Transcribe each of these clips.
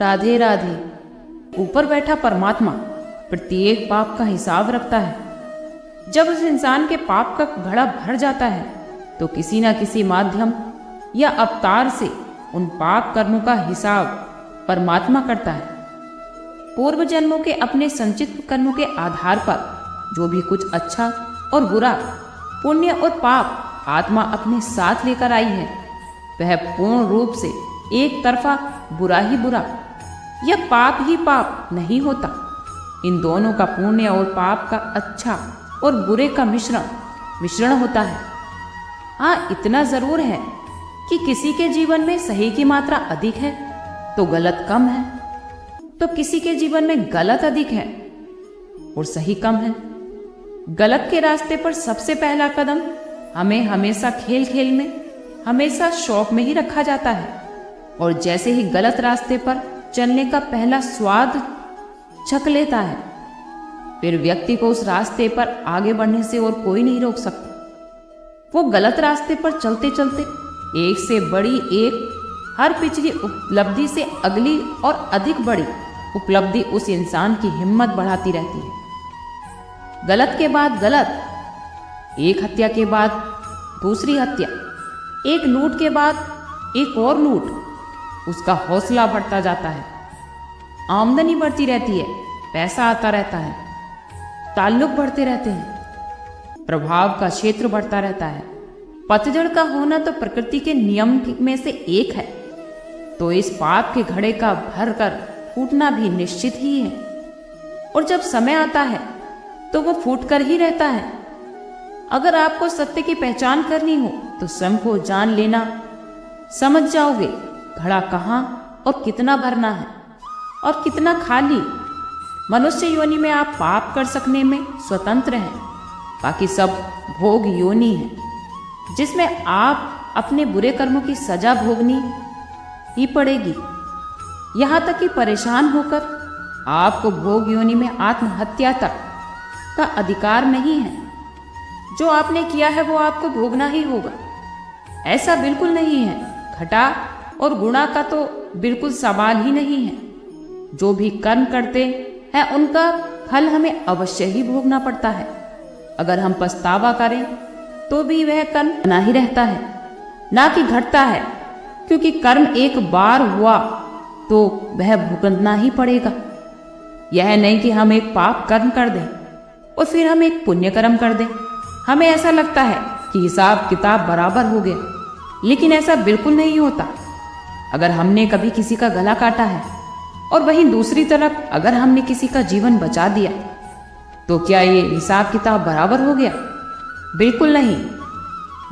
राधे राधे। ऊपर बैठा परमात्मा प्रत्येक पाप का हिसाब रखता है। जब उस इंसान के पाप का घड़ा भर जाता है तो किसी न किसी माध्यम या अवतार से उन पाप कर्मों का हिसाब परमात्मा करता है। पूर्व जन्मों के अपने संचित कर्मों के आधार पर जो भी कुछ अच्छा और बुरा, पुण्य और पाप आत्मा अपने साथ लेकर आई है, वह पूर्ण रूप से एक तरफा बुरा ही बुरा या पाप ही पाप नहीं होता। इन दोनों का पुण्य और पाप का अच्छा और बुरे का मिश्रण होता है। हाँ, इतना जरूर है कि किसी के जीवन में सही की मात्रा अधिक है तो गलत कम है, तो किसी के जीवन में गलत अधिक है और सही कम है। गलत के रास्ते पर सबसे पहला कदम हमें हमेशा खेल खेल में, हमेशा शौक में ही रखा जाता है, और जैसे ही गलत रास्ते पर चलने का पहला स्वाद छक लेता है, फिर व्यक्ति को उस रास्ते पर आगे बढ़ने से और कोई नहीं रोक सकता। वो गलत रास्ते पर चलते चलते एक से बड़ी एक, हर पिछली उपलब्धि से अगली और अधिक बड़ी उपलब्धि उस इंसान की हिम्मत बढ़ाती रहती है। गलत के बाद गलत, एक हत्या के बाद दूसरी हत्या, एक लूट के बाद एक और लूट, उसका हौसला बढ़ता जाता है। आमदनी बढ़ती रहती है, पैसा आता रहता है, ताल्लुक बढ़ते रहते हैं, प्रभाव का क्षेत्र बढ़ता रहता है। पतझड़ का होना तो प्रकृति के नियम में से एक है, तो इस पाप के घड़े का भर कर फूटना भी निश्चित ही है। और जब समय आता है तो वो फूट कर ही रहता है। अगर आपको सत्य की पहचान करनी हो तो स्वयं को जान लेना, समझ जाओगे घड़ा कहाँ और कितना भरना है और कितना खाली। मनुष्य योनि में आप पाप कर सकने में स्वतंत्र हैं, बाकी सब भोग योनि है जिसमें आप अपने बुरे कर्मों की सजा भोगनी ही पड़ेगी। यहाँ तक कि परेशान होकर आपको भोग योनि में आत्महत्या तक का अधिकार नहीं है। जो आपने किया है वो आपको भोगना ही होगा, ऐसा बिल्कुल नहीं है। घटा और गुणा का तो बिल्कुल सवाल ही नहीं है। जो भी कर्म करते हैं उनका फल हमें अवश्य ही भोगना पड़ता है। अगर हम पछतावा करें तो भी वह कर्म बना ही रहता है, ना कि घटता है, क्योंकि कर्म एक बार हुआ तो वह भुगतना ही पड़ेगा। यह नहीं कि हम एक पाप कर्म कर दें और फिर हम एक पुण्य कर्म कर दें। हमें ऐसा लगता है कि हिसाब किताब बराबर हो गया, लेकिन ऐसा बिल्कुल नहीं होता। अगर हमने कभी किसी का गला काटा है और वहीं दूसरी तरफ अगर हमने किसी का जीवन बचा दिया, तो क्या ये हिसाब किताब बराबर हो गया? बिल्कुल नहीं।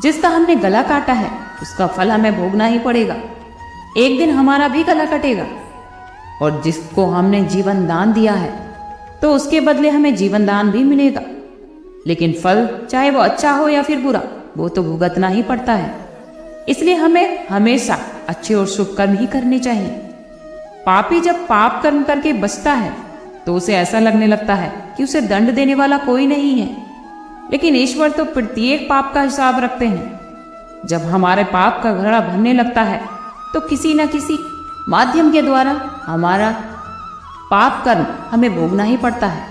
जिसका हमने गला काटा है उसका फल हमें भोगना ही पड़ेगा। एक दिन हमारा भी गला कटेगा। और जिसको हमने जीवन दान दिया है तो उसके बदले हमें जीवन दान भी मिलेगा, लेकिन फल चाहे वो अच्छा हो या फिर बुरा, वो तो भुगतना ही पड़ता है। इसलिए हमें हमेशा अच्छे और शुभ कर्म ही करने चाहिए। पापी जब पाप कर्म करके बचता है तो उसे ऐसा लगने लगता है कि उसे दंड देने वाला कोई नहीं है, लेकिन ईश्वर तो प्रत्येक पाप का हिसाब रखते हैं। जब हमारे पाप का घड़ा भरने लगता है तो किसी न किसी माध्यम के द्वारा हमारा पाप कर्म हमें भोगना ही पड़ता है।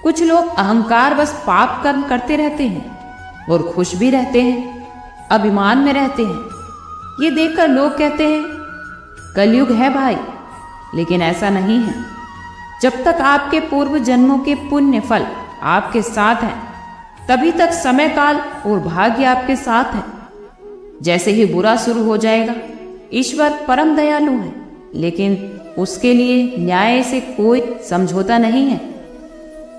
कुछ लोग अहंकार बस पाप कर्म करते रहते हैं और खुश भी रहते हैं, अभिमान में रहते हैं। ये देखकर लोग कहते हैं कलयुग है भाई, लेकिन ऐसा नहीं है। जब तक आपके पूर्व जन्मों के पुण्य फल आपके साथ हैं, तभी तक समय काल और भाग्य आपके साथ है। जैसे ही बुरा शुरू हो जाएगा, ईश्वर परम दयालु है, लेकिन उसके लिए न्याय से कोई समझौता नहीं है।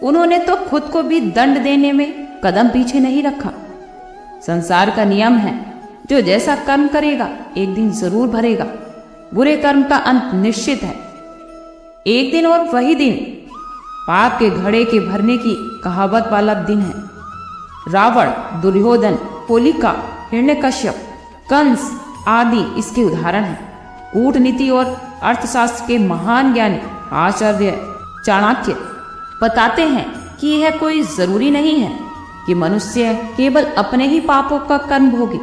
उन्होंने तो खुद को भी दंड देने में कदम पीछे नहीं रखा। संसार का नियम है, जो जैसा कर्म करेगा एक दिन जरूर भरेगा। बुरे कर्म का अंत निश्चित है। एक दिन और वही दिन पाप के घड़े के भरने की कहावत वाला दिन है। रावण, दुर्योधन, होलिका, हिरण्यकश्यप, कंस आदि इसके उदाहरण हैं। कूटनीति और अर्थशास्त्र के महान ज्ञानी आचार्य चाणक्य बताते हैं कि यह कोई जरूरी नहीं है कि मनुष्य केवल अपने ही पापों का कर्म भोगे।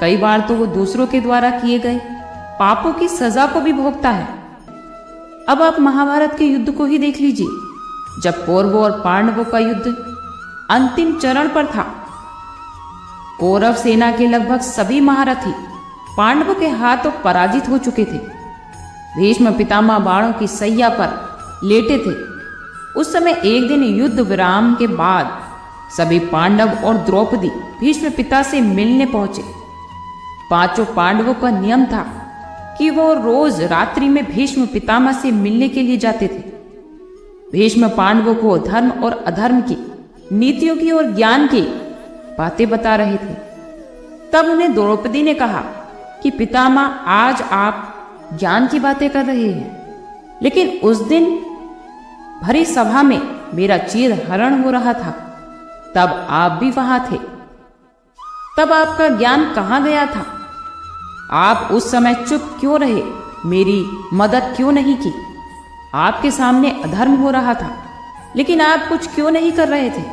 कई बार तो वो दूसरों के द्वारा किए गए पापों की सजा को भी भोगता है। अब आप महाभारत के युद्ध को ही देख लीजिए, जब कौरवों और पांडवों का युद्ध अंतिम चरण पर था। कौरव सेना के लगभग सभी महारथी पांडवों के हाथों पराजित हो चुके थे। भीष्म पितामह बाणों की सैया पर लेटे थे। उस समय एक दिन युद्ध विराम के बाद सभी पांडव और द्रौपदी भीष्म पिता से मिलने पहुंचे। पांचों पांडवों का नियम था कि वो रोज रात्रि में भीष्म पितामह से मिलने के लिए जाते थे। भीष्म पांडवों को धर्म और अधर्म की, नीतियों की और ज्ञान की बातें बता रहे थे। तब उन्हें द्रौपदी ने कहा कि पितामह, आज आप ज्ञान की बातें कर रहे हैं, लेकिन उस दिन भरी सभा में मेरा चीर हरण हो रहा था, तब आप भी वहां थे। तब आपका ज्ञान कहाँ गया था? आप उस समय चुप क्यों रहे? मेरी मदद क्यों नहीं की? आपके सामने अधर्म हो रहा था, लेकिन आप कुछ क्यों नहीं कर रहे थे?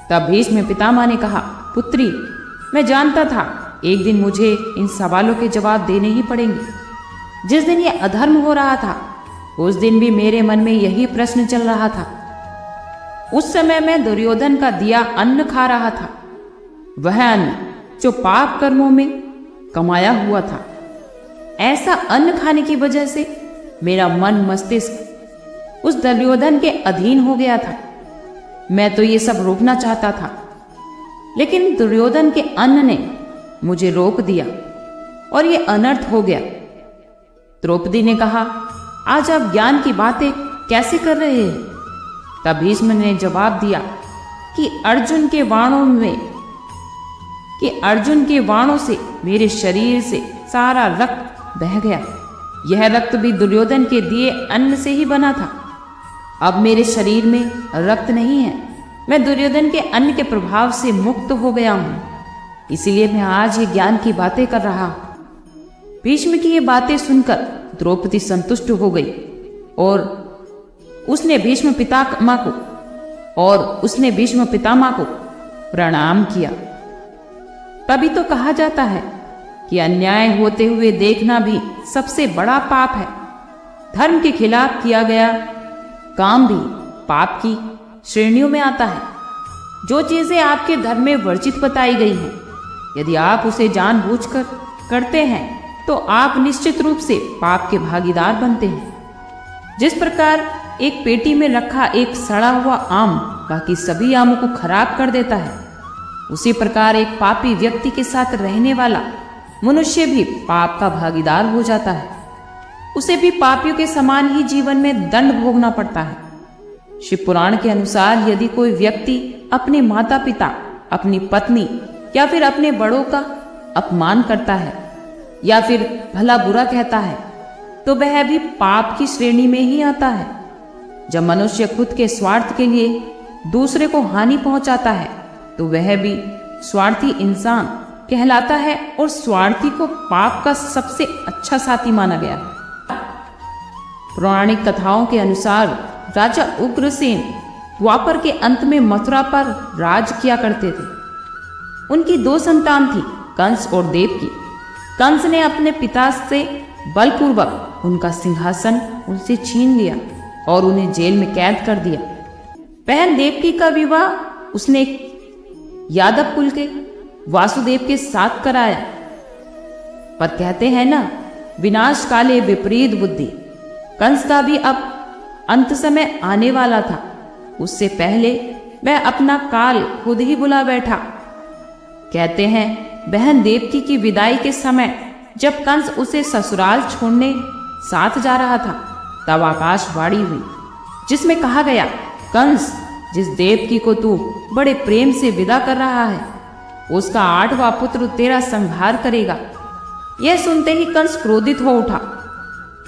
तब भीष्म पितामह ने कहा, पुत्री, मैं जानता था एक दिन मुझे इन सवालों के जवाब देने ही पड़ेंगे। जिस दिन ये अधर्म हो रहा था, उस दिन भी मेरे मन में यही प्रश्न चल रहा था। उस समय मैं दुर्योधन का दिया अन्न खा रहा था, वह अन्न जो पाप कर्मों में कमाया हुआ था। ऐसा अन्न खाने की वजह से मेरा मन मस्तिष्क उस दुर्योधन के अधीन हो गया था। मैं तो ये सब रोकना चाहता था, लेकिन दुर्योधन के अन्न ने मुझे रोक दिया और ये अनर्थ हो गया। द्रौपदी ने कहा, आज आप ज्ञान की बातें कैसे कर रहे हैं? तब भीष्म ने जवाब दिया कि अर्जुन के बाणों से मेरे शरीर से सारा रक्त बह गया। यह रक्त भी दुर्योधन के दिए अन्न से ही बना था। अब मेरे शरीर में रक्त नहीं है। मैं दुर्योधन के अन्न के प्रभाव से मुक्त हो गया हूं, इसलिए मैं आज ये ज्ञान की बातें कर रहा हूं। भीष्म की ये बातें सुनकर द्रौपदी संतुष्ट हो गई और उसने भीष्म पितामह को प्रणाम किया। तभी तो कहा जाता है कि अन्याय होते हुए देखना भी सबसे बड़ा पाप है। धर्म के खिलाफ किया गया काम भी पाप की श्रेणियों में आता है। जो चीजें आपके धर्म में वर्जित बताई गई हैं, यदि आप उसे जानबूझकर करते हैं तो आप निश्चित रूप से पाप के भागीदार बनते हैं। जिस प्रकार एक पेटी में रखा एक सड़ा हुआ आम बाकी सभी आमों को खराब कर देता है, उसी प्रकार एक पापी व्यक्ति के साथ रहने वाला मनुष्य भी पाप का भागीदार हो जाता है। उसे भी पापियों के समान ही जीवन में दंड भोगना पड़ता है। शिव पुराण के अनुसार यदि कोई व्यक्ति अपने माता पिता, अपनी पत्नी या फिर अपने बड़ों का अपमान करता है या फिर भला बुरा कहता है, तो वह भी पाप की श्रेणी में ही आता है। जब मनुष्य खुद के स्वार्थ के लिए दूसरे को हानि पहुंचाता है, तो वह भी स्वार्थी इंसान कहलाता है और स्वार्थी को पाप का सबसे अच्छा साथी माना गया है। पौराणिक कथाओं के अनुसार राजा उग्रसेन द्वापर के अंत में मथुरा पर राज किया करते थे। उनकी 2 संतान थी, कंस और देवकी। कंस ने अपने पिता से बलपूर्वक उनका सिंहासन उनसे छीन लिया और उन्हें जेल में कैद कर दिया। बहन देवकी का विवाह उसने यादव कुल के वासुदेव के साथ कराया। पर कहते हैं ना, विनाश काले विपरीत बुद्धि। कंस का भी अब अंत समय आने वाला था। उससे पहले वह अपना काल खुद ही बुला बैठा। कहते हैं बहन देवकी की विदाई के समय जब कंस उसे ससुराल छोड़ने साथ जा रहा था, तब आकाशवाणी हुई जिसमें कहा गया, कंस, जिस देवकी को तू बड़े प्रेम से विदा कर रहा है, उसका 8वां पुत्र तेरा संहार करेगा। यह सुनते ही कंस क्रोधित हो उठा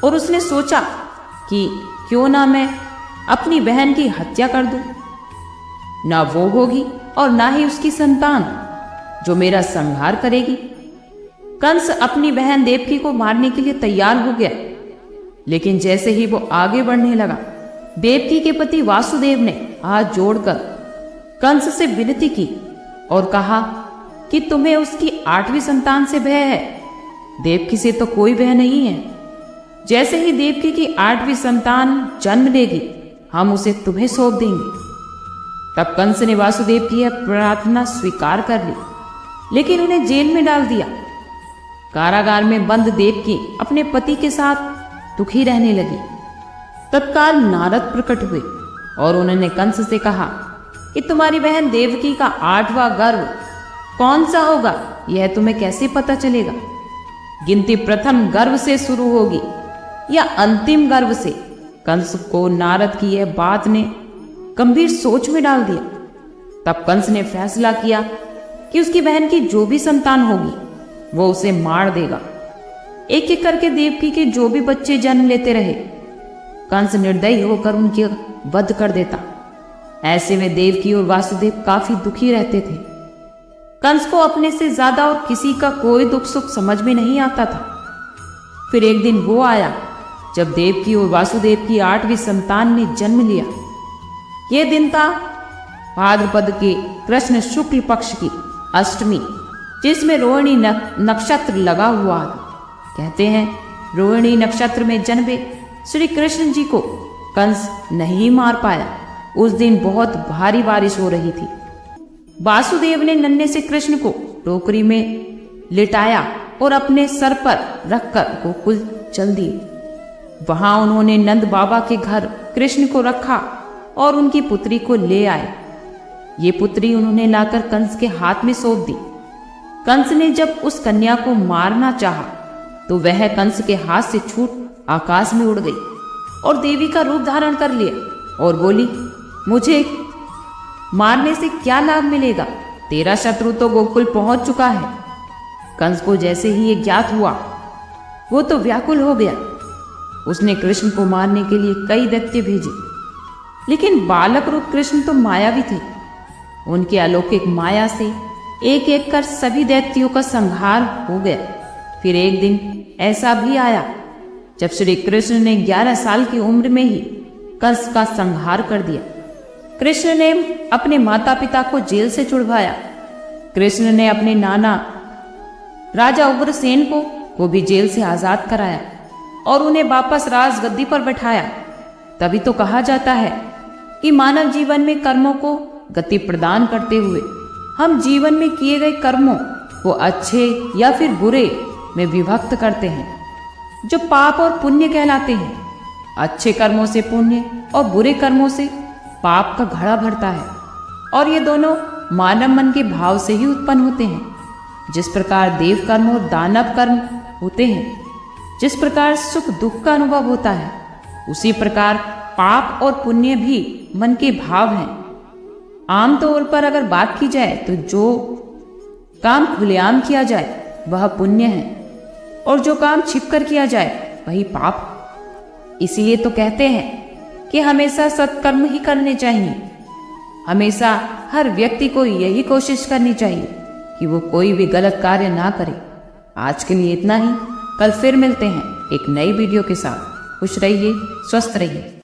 और उसने सोचा कि क्यों ना मैं अपनी बहन की हत्या कर दूं। ना वो होगी और ना ही उसकी संतान जो मेरा संहार करेगी। कंस अपनी बहन देवकी को मारने के लिए तैयार हो गया, लेकिन जैसे ही वो आगे बढ़ने लगा, देवकी के पति वासुदेव ने हाथ जोड़कर कंस से विनती की और कहा कि तुम्हें उसकी 8वीं संतान से भय है, देवकी से तो कोई भय नहीं है। जैसे ही देवकी की 8वीं संतान जन्म लेगी, हम उसे तुम्हें सौंप देंगे। तब कंस ने वासुदेव की यह प्रार्थना स्वीकार कर ली, लेकिन उन्हें जेल में डाल दिया। कारागार में बंद देवकी अपने पति के साथ दुखी रहने लगी। तत्काल नारद प्रकट हुए और उन्होंने कंस से कहा कि तुम्हारी बहन देवकी का 8वां गर्भ कौन सा होगा, यह तुम्हें कैसे पता चलेगा? गिनती प्रथम गर्भ से शुरू होगी या अंतिम गर्भ से? कंस को नारद की यह बात ने गंभीर सोच में डाल दिया। तब कंस ने फैसला किया कि उसकी बहन की जो भी संतान होगी वो उसे मार देगा। एक एक करके देवकी के जो भी बच्चे जन्म लेते रहे, कंस निर्दयी होकर उनके वध कर देता। ऐसे में देवकी और वासुदेव काफी दुखी रहते थे। कंस को अपने से ज्यादा और किसी का कोई दुख सुख समझ में नहीं आता था। फिर एक दिन वो आया जब देवकी और वासुदेव की 8वीं संतान ने जन्म लिया। ये दिन था भाद्रपद के कृष्ण शुक्ल पक्ष की अष्टमी, जिसमें रोहिणी नक्षत्र लगा हुआ था। कहते हैं रोहिणी नक्षत्र में जन्मे श्री कृष्ण जी को कंस नहीं मार पाया। उस दिन बहुत भारी बारिश हो रही थी। वासुदेव ने नन्हे से कृष्ण को टोकरी में लिटाया और अपने सर पर रखकर गोकुल चल दिए। वहां उन्होंने नंद बाबा के घर कृष्ण को रखा और उनकी पुत्री को ले आए। ये पुत्री उन्होंने लाकर कंस के हाथ में सौंप दी। कंस ने जब उस कन्या को मारना चाहा तो वह कंस के हाथ से छूट आकाश में उड़ गई और देवी का रूप धारण कर लिया और बोली, मुझे मारने से क्या लाभ मिलेगा? तेरा शत्रु तो गोकुल पहुंच चुका है। कंस को जैसे ही ये ज्ञात हुआ, वो तो व्याकुल हो गया। उसने कृष्ण को मारने के लिए कई दैत्य भेजे, लेकिन बालक रूप कृष्ण तो मायावी थे। उनके अलौकिक माया से एक एक कर सभी दैत्यों का संहार हो गया। फिर एक दिन ऐसा भी आया जब श्री कृष्ण ने 11 साल की उम्र में ही कंस का संहार कर दिया। कृष्ण ने अपने माता पिता को जेल से छुड़वाया। कृष्ण ने अपने नाना राजा उग्रसेन को भी जेल से आजाद कराया और उन्हें वापस राजगद्दी पर बैठाया। तभी तो कहा जाता है कि मानव जीवन में कर्मों को गति प्रदान करते हुए हम जीवन में किए गए कर्मों को अच्छे या फिर बुरे में विभक्त करते हैं, जो पाप और पुण्य कहलाते हैं। अच्छे कर्मों से पुण्य और बुरे कर्मों से पाप का घड़ा भरता है और ये दोनों मानव मन के भाव से ही उत्पन्न होते हैं। जिस प्रकार देव कर्म और दानव कर्म होते हैं, जिस प्रकार सुख दुख का अनुभव होता है, उसी प्रकार पाप और पुण्य भी मन के भाव हैं। आमतौर पर अगर बात की जाए तो जो काम खुलेआम किया जाए वह पुण्य है और जो काम छिपकर किया जाए वही पाप। इसीलिए तो कहते हैं कि हमेशा सत्कर्म ही करने चाहिए। हमेशा हर व्यक्ति को यही कोशिश करनी चाहिए कि वो कोई भी गलत कार्य ना करे। आज के लिए इतना ही। कल फिर मिलते हैं एक नई वीडियो के साथ। खुश रहिए, स्वस्थ रहिए।